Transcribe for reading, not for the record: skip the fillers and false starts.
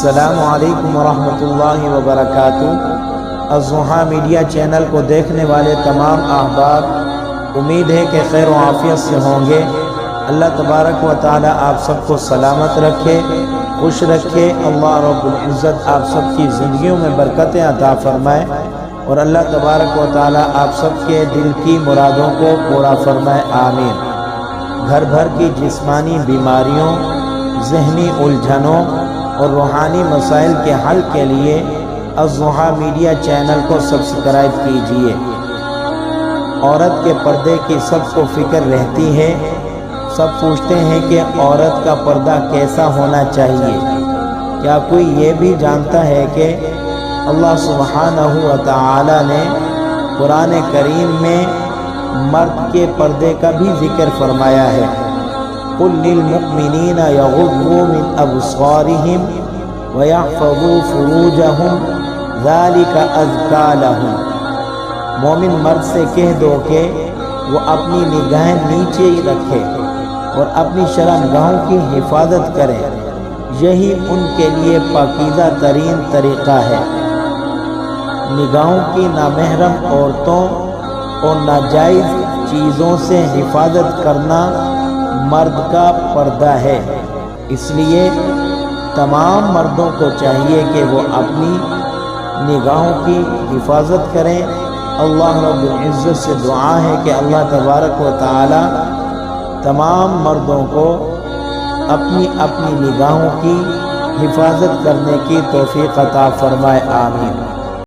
السلام علیکم ورحمۃ اللہ وبرکاتہ۔ الضحیٰ میڈیا چینل کو دیکھنے والے تمام احباب امید ہے کہ خیر و عافیت سے ہوں گے۔ اللہ تبارک و تعالی آپ سب کو سلامت رکھے، خوش رکھے۔ اللہ رب العزت آپ سب کی زندگیوں میں برکتیں عطا فرمائے، اور اللہ تبارک و تعالی آپ سب کے دل کی مرادوں کو پورا فرمائے، آمین۔ گھر بھر کی جسمانی بیماریوں، ذہنی الجھنوں اور روحانی مسائل کے حل کے لیے الضحیٰ میڈیا چینل کو سبسکرائب کیجیے۔ عورت کے پردے کی سب کو فکر رہتی ہے، سب پوچھتے ہیں کہ عورت کا پردہ کیسا ہونا چاہیے۔ کیا کوئی یہ بھی جانتا ہے کہ اللہ سبحانہ و تعالی نے قرآن کریم میں مرد کے پردے کا بھی ذکر فرمایا ہے؟ قُلْ لِلْمُؤْمِنِينَ يَغُضُّوا مِنْ أَبْصَارِهِمْ وَيَحْفَظُوا فُرُوجَهُمْ ذَلِكَ أَزْكَىٰ لَهُمْ۔ مومن مرد سے کہہ دو کہ وہ اپنی نگاہیں نیچے ہی رکھے اور اپنی شرمگاہوں کی حفاظت کرے، یہی ان کے لیے پاکیزہ ترین طریقہ ہے۔ نگاہوں کی نامحرم عورتوں اور ناجائز چیزوں سے حفاظت کرنا مرد کا پردہ ہے۔ اس لیے تمام مردوں کو چاہیے کہ وہ اپنی نگاہوں کی حفاظت کریں۔ اللہ رب العزت سے دعا ہے کہ اللہ تبارک و تعالی تمام مردوں کو اپنی اپنی نگاہوں کی حفاظت کرنے کی توفیق عطا فرمائے، آمین۔